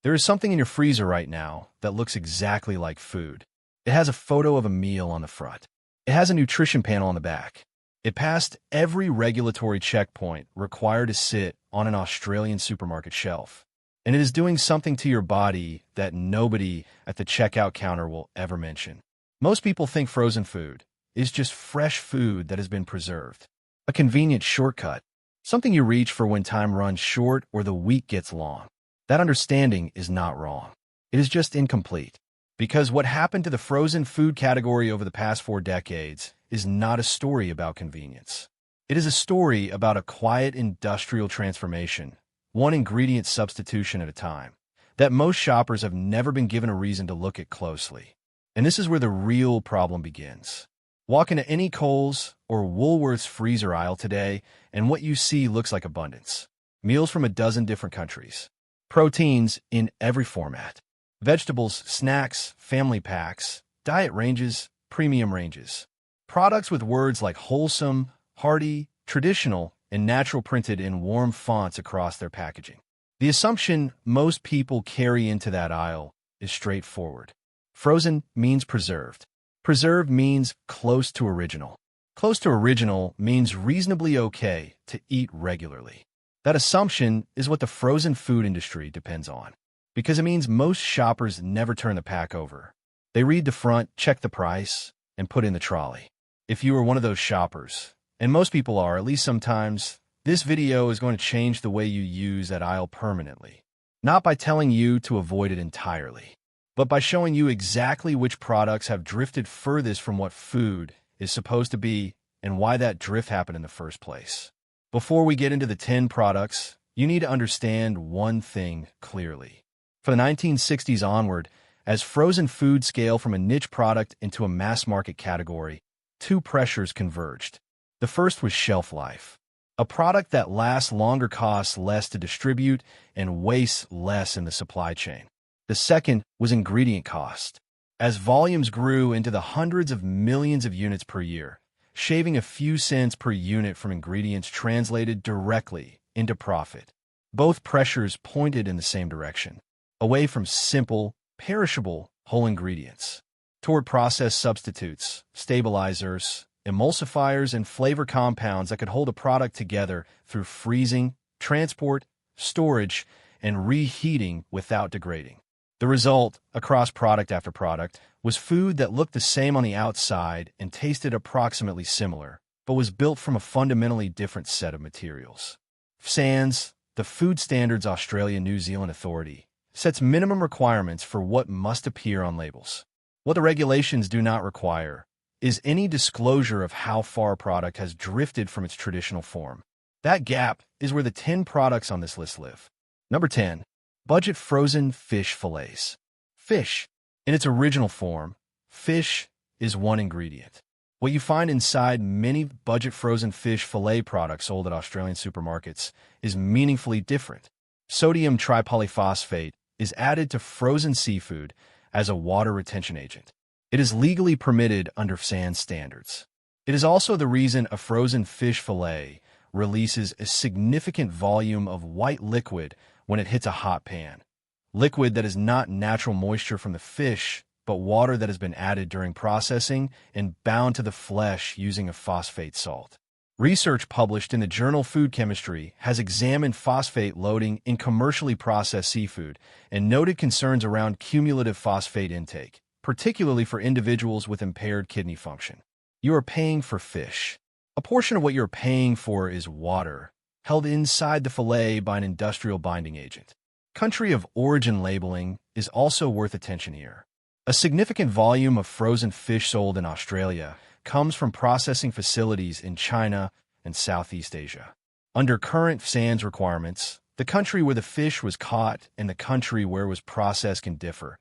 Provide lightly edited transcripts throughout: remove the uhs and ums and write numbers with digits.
There is something in your freezer right now that looks exactly like food. It has a photo of a meal on the front. It has a nutrition panel on the back. It passed every regulatory checkpoint required to sit on an Australian supermarket shelf. And it is doing something to your body that nobody at the checkout counter will ever mention. Most people think frozen food is just fresh food that has been preserved. A convenient shortcut, something you reach for when time runs short or the week gets long. That understanding is not wrong. It is just incomplete. Because what happened to the frozen food category over the past 4 decades is not a story about convenience. It is a story about a quiet industrial transformation, one ingredient substitution at a time, that most shoppers have never been given a reason to look at closely. And this is where the real problem begins. Walk into any Coles or Woolworths freezer aisle today, and what you see looks like abundance. Meals from a dozen different countries. Proteins in every format. Vegetables, snacks, family packs, diet ranges, premium ranges. Products with words like wholesome, hearty, traditional, and natural printed in warm fonts across their packaging. The assumption most people carry into that aisle is straightforward. Frozen means preserved. Preserved means close to original. Close to original means reasonably okay to eat regularly. That assumption is what the frozen food industry depends on, because it means most shoppers never turn the pack over. They read the front, check the price, and put in the trolley. If you are one of those shoppers, and most people are, at least sometimes, this video is going to change the way you use that aisle permanently. Not by telling you to avoid it entirely, but by showing you exactly which products have drifted furthest from what food is supposed to be and why that drift happened in the first place. Before we get into the 10 products, you need to understand one thing clearly. For the 1960s onward, as frozen food scaled from a niche product into a mass-market category, 2 pressures converged. The first was shelf life. A product that lasts longer costs less to distribute and wastes less in the supply chain. The second was ingredient cost. As volumes grew into the hundreds of millions of units per year, shaving a few cents per unit from ingredients translated directly into profit. Both pressures pointed in the same direction, away from simple, perishable, whole ingredients, toward processed substitutes, stabilizers, emulsifiers, and flavor compounds that could hold a product together through freezing, transport, storage, and reheating without degrading. The result, across product after product, was food that looked the same on the outside and tasted approximately similar, but was built from a fundamentally different set of materials. FSANZ, the Food Standards Australia-New Zealand Authority, sets minimum requirements for what must appear on labels. What the regulations do not require is any disclosure of how far a product has drifted from its traditional form. That gap is where the 10 products on this list live. Number 10. Budget frozen fish fillets. Fish. In its original form, fish is one ingredient. What you find inside many budget frozen fish fillet products sold at Australian supermarkets is meaningfully different. Sodium tripolyphosphate is added to frozen seafood as a water retention agent. It is legally permitted under FSANZ standards. It is also the reason a frozen fish fillet releases a significant volume of white liquid when it hits a hot pan. Liquid that is not natural moisture from the fish, but water that has been added during processing and bound to the flesh using a phosphate salt. Research published in the journal Food Chemistry has examined phosphate loading in commercially processed seafood and noted concerns around cumulative phosphate intake, particularly for individuals with impaired kidney function. You are paying for fish. A portion of what you're paying for is water, held inside the fillet by an industrial binding agent. Country of origin labeling is also worth attention here. A significant volume of frozen fish sold in Australia comes from processing facilities in China and Southeast Asia. Under current FSANZ requirements, the country where the fish was caught and the country where it was processed can differ,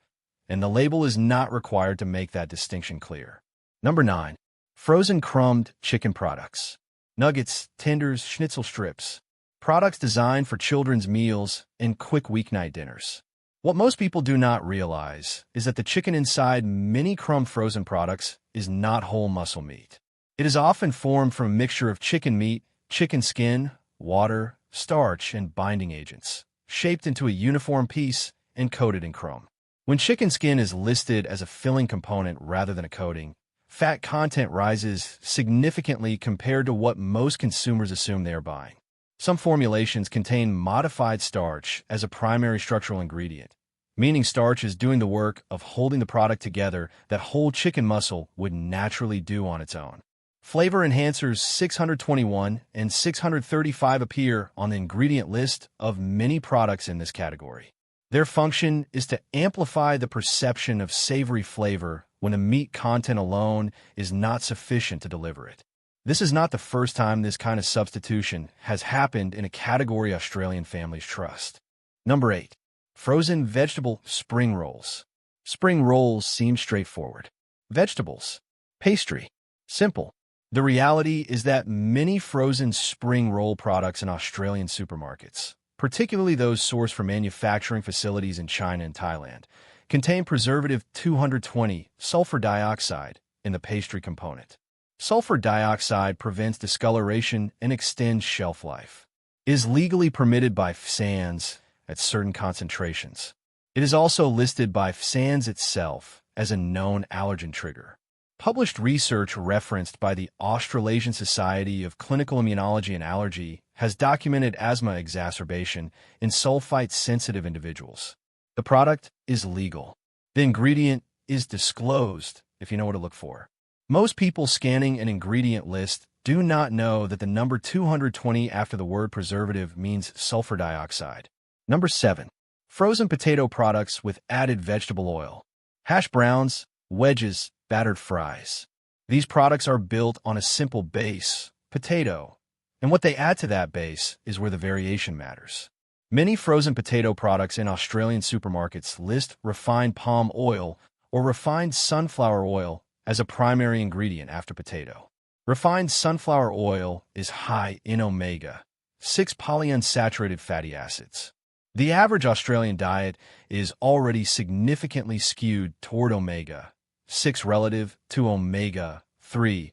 and the label is not required to make that distinction clear. Number 9. Frozen crumbed chicken products. Nuggets, tenders, schnitzel strips. Products designed for children's meals and quick weeknight dinners. What most people do not realize is that the chicken inside many crumbed frozen products is not whole muscle meat. It is often formed from a mixture of chicken meat, chicken skin, water, starch, and binding agents, shaped into a uniform piece and coated in crumbed. When chicken skin is listed as a filling component rather than a coating, fat content rises significantly compared to what most consumers assume they are buying. Some formulations contain modified starch as a primary structural ingredient, meaning starch is doing the work of holding the product together that whole chicken muscle would naturally do on its own. Flavor enhancers 621 and 635 appear on the ingredient list of many products in this category. Their function is to amplify the perception of savory flavor when the meat content alone is not sufficient to deliver it. This is not the first time this kind of substitution has happened in a category Australian families trust. Number 8. Frozen vegetable spring rolls. Spring rolls seem straightforward. Vegetables. Pastry. Simple. The reality is that many frozen spring roll products in Australian supermarkets, particularly those sourced from manufacturing facilities in China and Thailand, contain preservative 220 sulfur dioxide in the pastry component. Sulfur dioxide prevents discoloration and extends shelf life. It is legally permitted by FSANZ at certain concentrations. It is also listed by FSANZ itself as a known allergen trigger. Published research referenced by the Australasian Society of Clinical Immunology and Allergy has documented asthma exacerbation in sulfite-sensitive individuals. The product is legal. The ingredient is disclosed, if you know what to look for. Most people scanning an ingredient list do not know that the number 220 after the word preservative means sulfur dioxide. Number 7. Frozen potato products with added vegetable oil. Hash browns, wedges, battered fries. These products are built on a simple base, potato, and what they add to that base is where the variation matters. Many frozen potato products in Australian supermarkets list refined palm oil or refined sunflower oil as a primary ingredient after potato. Refined sunflower oil is high in omega-6 polyunsaturated fatty acids. The average Australian diet is already significantly skewed toward omega-6 relative to omega-3,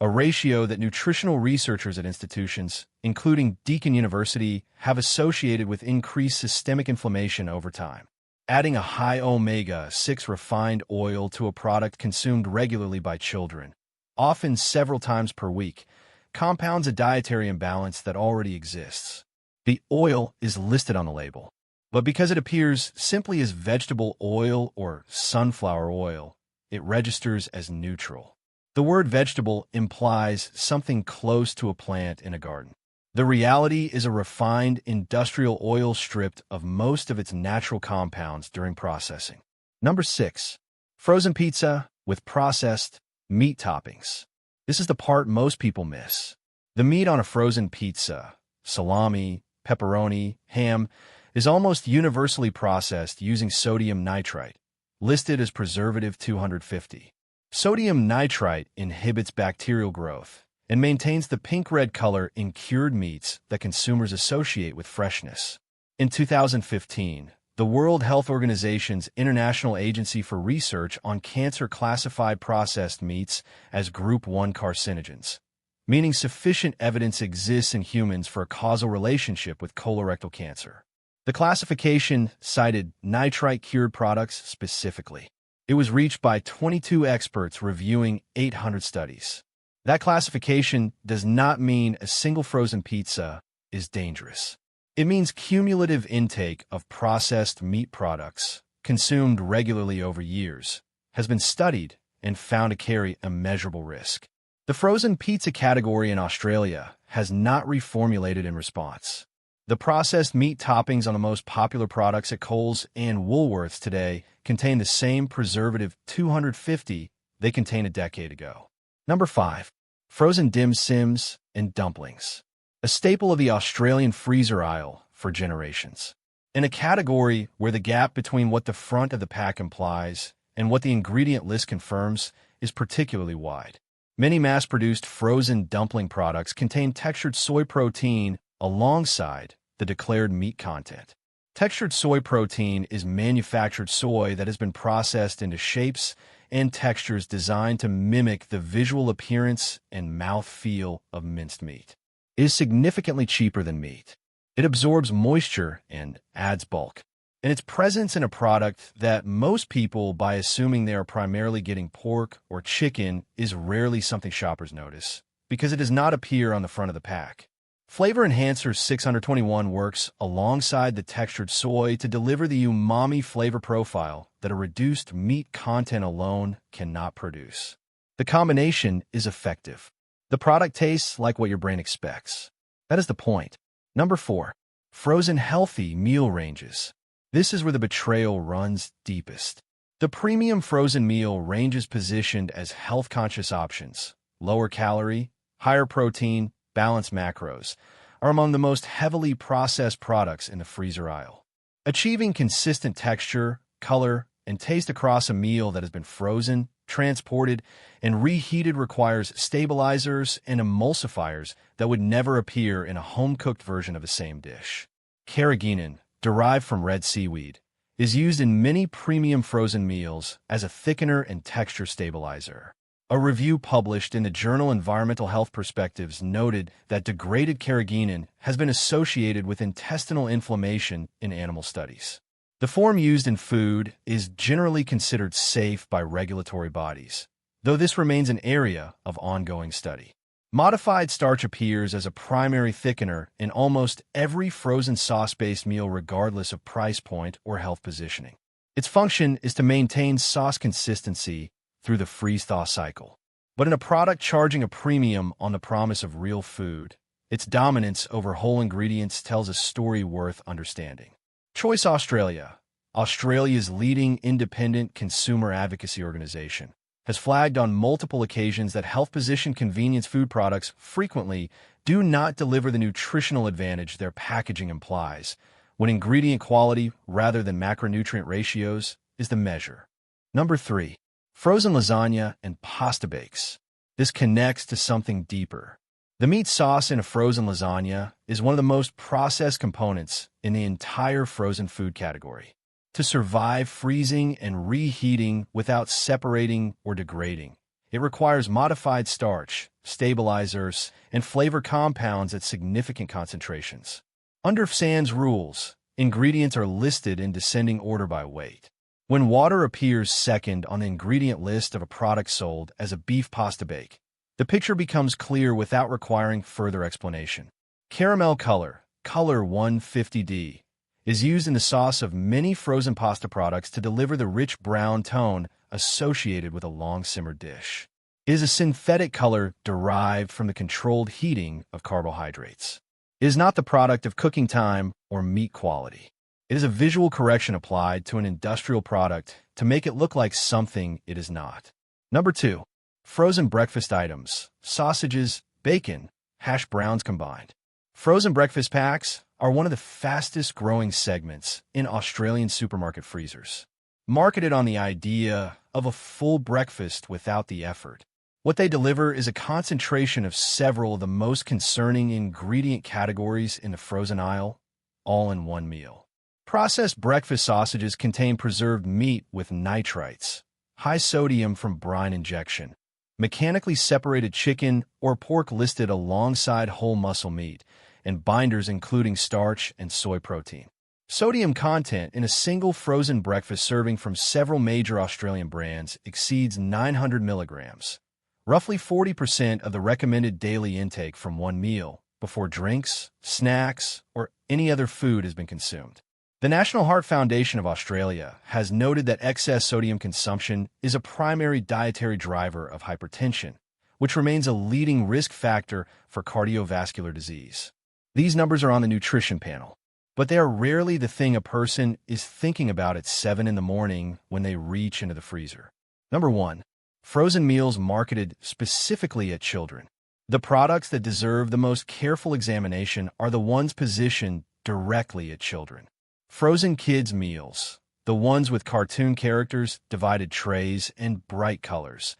a ratio that nutritional researchers at institutions, including Deakin University, have associated with increased systemic inflammation over time. Adding a high omega-6 refined oil to a product consumed regularly by children, often several times per week, compounds a dietary imbalance that already exists. The oil is listed on the label, but because it appears simply as vegetable oil or sunflower oil, it registers as neutral. The word vegetable implies something close to a plant in a garden. The reality is a refined industrial oil stripped of most of its natural compounds during processing. Number 6. Frozen pizza with processed meat toppings. This is the part most people miss. The meat on a frozen pizza, salami, pepperoni, ham, is almost universally processed using sodium nitrite, listed as preservative 250. Sodium nitrite inhibits bacterial growth and maintains the pink-red color in cured meats that consumers associate with freshness. In 2015, the World Health Organization's International Agency for Research on Cancer classified processed meats as Group 1 carcinogens, meaning sufficient evidence exists in humans for a causal relationship with colorectal cancer. The classification cited nitrite-cured products specifically. It was reached by 22 experts reviewing 800 studies. That classification does not mean a single frozen pizza is dangerous. It means cumulative intake of processed meat products, consumed regularly over years, has been studied and found to carry immeasurable risk. The frozen pizza category in Australia has not reformulated in response. The processed meat toppings on the most popular products at Coles and Woolworths today contain the same preservative 250 they contained a decade ago. Number 5. Frozen dim sims and dumplings. A staple of the Australian freezer aisle for generations. In a category where the gap between what the front of the pack implies and what the ingredient list confirms is particularly wide. Many mass-produced frozen dumpling products contain textured soy protein alongside the declared meat content. Textured soy protein is manufactured soy that has been processed into shapes and textures designed to mimic the visual appearance and mouthfeel of minced meat. It is significantly cheaper than meat. It absorbs moisture and adds bulk. and its presence in a product that most people, by assuming they are primarily getting pork or chicken, is rarely something shoppers notice, because it does not appear on the front of the pack. Flavor Enhancer 621 works alongside the textured soy to deliver the umami flavor profile that a reduced meat content alone cannot produce. The combination is effective. The product tastes like what your brain expects. That is the point. Number 4. Frozen healthy meal ranges. This is where the betrayal runs deepest. The premium frozen meal range is positioned as health-conscious options. Lower calorie, higher protein, balanced macros are among the most heavily processed products in the freezer aisle. Achieving consistent texture, color, and taste across a meal that has been frozen, transported, and reheated requires stabilizers and emulsifiers that would never appear in a home-cooked version of the same dish. Carrageenan, derived from red seaweed, is used in many premium frozen meals as a thickener and texture stabilizer. A review published in the journal Environmental Health Perspectives noted that degraded carrageenan has been associated with intestinal inflammation in animal studies. The form used in food is generally considered safe by regulatory bodies, though this remains an area of ongoing study. Modified starch appears as a primary thickener in almost every frozen sauce-based meal regardless of price point or health positioning. Its function is to maintain sauce consistency through the freeze-thaw cycle. But in a product charging a premium on the promise of real food, its dominance over whole ingredients tells a story worth understanding. Choice Australia, Australia's leading independent consumer advocacy organization, has flagged on multiple occasions that health-positioned convenience food products frequently do not deliver the nutritional advantage their packaging implies, when ingredient quality rather than macronutrient ratios is the measure. Number 3. Frozen lasagna and pasta bakes. This connects to something deeper. The meat sauce in a frozen lasagna is one of the most processed components in the entire frozen food category. To survive freezing and reheating without separating or degrading, it requires modified starch, stabilizers, and flavor compounds at significant concentrations. Under SAN's rules, ingredients are listed in descending order by weight. When water appears second on the ingredient list of a product sold as a beef pasta bake, the picture becomes clear without requiring further explanation. Caramel color 150D, is used in the sauce of many frozen pasta products to deliver the rich brown tone associated with a long-simmered dish. It is a synthetic color derived from the controlled heating of carbohydrates. It is not the product of cooking time or meat quality. It is a visual correction applied to an industrial product to make it look like something it is not. Number 2. Frozen breakfast items, sausages, bacon, hash browns combined. Frozen breakfast packs are one of the fastest-growing segments in Australian supermarket freezers. Marketed on the idea of a full breakfast without the effort, what they deliver is a concentration of several of the most concerning ingredient categories in the frozen aisle, all in one meal. Processed breakfast sausages contain preserved meat with nitrites, high sodium from brine injection, mechanically separated chicken or pork listed alongside whole muscle meat, and binders including starch and soy protein. Sodium content in a single frozen breakfast serving from several major Australian brands exceeds 900 milligrams, roughly 40% of the recommended daily intake from one meal, before drinks, snacks, or any other food has been consumed. The National Heart Foundation of Australia has noted that excess sodium consumption is a primary dietary driver of hypertension, which remains a leading risk factor for cardiovascular disease. These numbers are on the nutrition panel, but they are rarely the thing a person is thinking about at 7 in the morning when they reach into the freezer. Number 1. Frozen meals marketed specifically at children. The products that deserve the most careful examination are the ones positioned directly at children. Frozen kids' meals, the ones with cartoon characters, divided trays, and bright colors,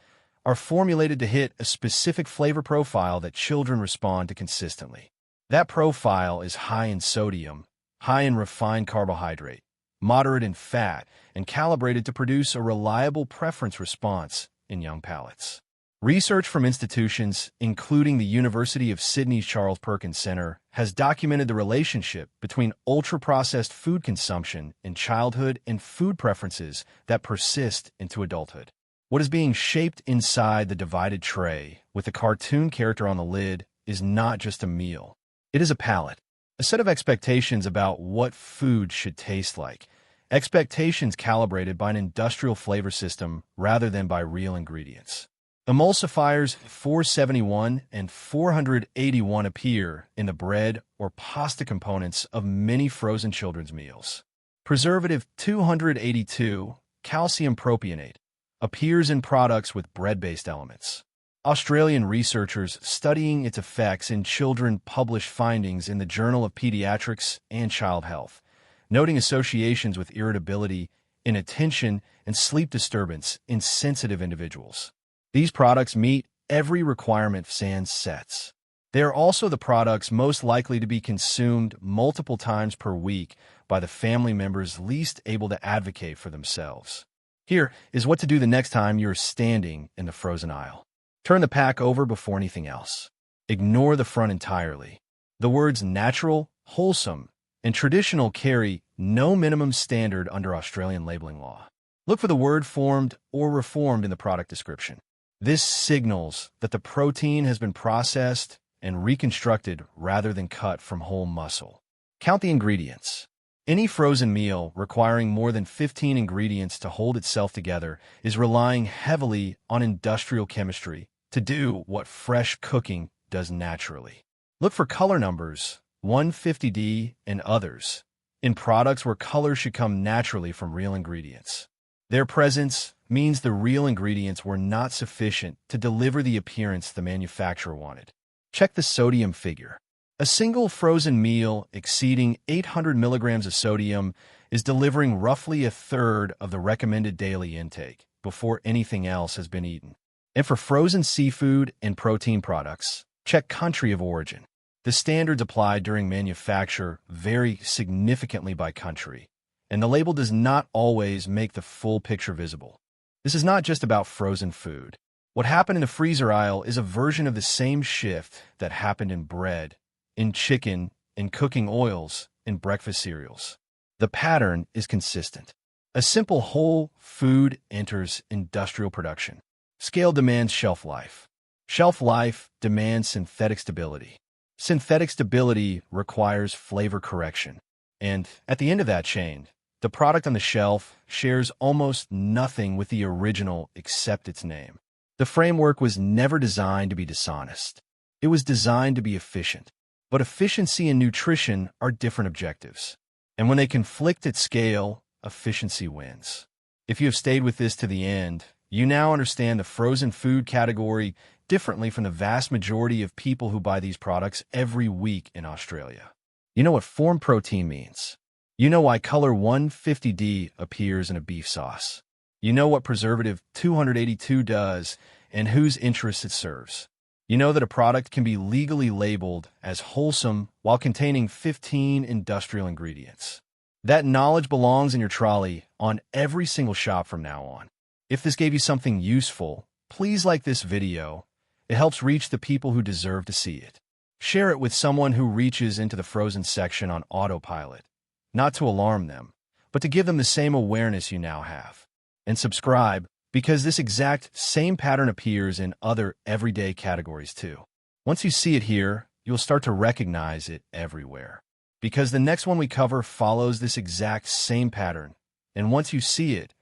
are formulated to hit a specific flavor profile that children respond to consistently. That profile is high in sodium, high in refined carbohydrate, moderate in fat, and calibrated to produce a reliable preference response in young palates. Research from institutions, including the University of Sydney's Charles Perkins Center, has documented the relationship between ultra-processed food consumption in childhood and food preferences that persist into adulthood. What is being shaped inside the divided tray with a cartoon character on the lid is not just a meal. It is a palate, a set of expectations about what food should taste like, expectations calibrated by an industrial flavor system rather than by real ingredients. Emulsifiers 471 and 481 appear in the bread or pasta components of many frozen children's meals. Preservative 282, calcium propionate, appears in products with bread-based elements. Australian researchers studying its effects in children published findings in the Journal of Pediatrics and Child Health, noting associations with irritability, inattention, and sleep disturbance in sensitive individuals. These products meet every requirement SANS sets. They are also the products most likely to be consumed multiple times per week by the family members least able to advocate for themselves. Here is what to do the next time you're standing in the frozen aisle. Turn the pack over before anything else. Ignore the front entirely. The words natural, wholesome, and traditional carry no minimum standard under Australian labeling law. Look for the word formed or reformed in the product description. This signals that the protein has been processed and reconstructed rather than cut from whole muscle. Count the ingredients. Any frozen meal requiring more than 15 ingredients to hold itself together is relying heavily on industrial chemistry to do what fresh cooking does naturally. Look for color numbers, 150D and others, in products where color should come naturally from real ingredients. Their presence means the real ingredients were not sufficient to deliver the appearance the manufacturer wanted. Check the sodium figure. A single frozen meal exceeding 800 milligrams of sodium is delivering roughly a third of the recommended daily intake before anything else has been eaten. And for frozen seafood and protein products, check country of origin. The standards applied during manufacture vary significantly by country, and the label does not always make the full picture visible. This is not just about frozen food. What happened in the freezer aisle is a version of the same shift that happened in bread, in chicken, in cooking oils, in breakfast cereals. The pattern is consistent. A simple whole food enters industrial production. Scale demands shelf life. Shelf life demands synthetic stability. Synthetic stability requires flavor correction. And at the end of that chain, the product on the shelf shares almost nothing with the original except its name. The framework was never designed to be dishonest. It was designed to be efficient. But efficiency and nutrition are different objectives. And when they conflict at scale, efficiency wins. If you have stayed with this to the end, you now understand the frozen food category differently from the vast majority of people who buy these products every week in Australia. You know what form protein means. You know why color 150D appears in a beef sauce. You know what preservative 282 does and whose interests it serves. You know that a product can be legally labeled as wholesome while containing 15 industrial ingredients. That knowledge belongs in your trolley on every single shop from now on. If this gave you something useful, please like this video. It helps reach the people who deserve to see it. Share it with someone who reaches into the frozen section on autopilot, not to alarm them, but to give them the same awareness you now have. And subscribe, because this exact same pattern appears in other everyday categories too. Once you see it here, you'll start to recognize it everywhere. Because the next one we cover follows this exact same pattern, and once you see it,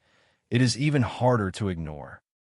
it is even harder to ignore.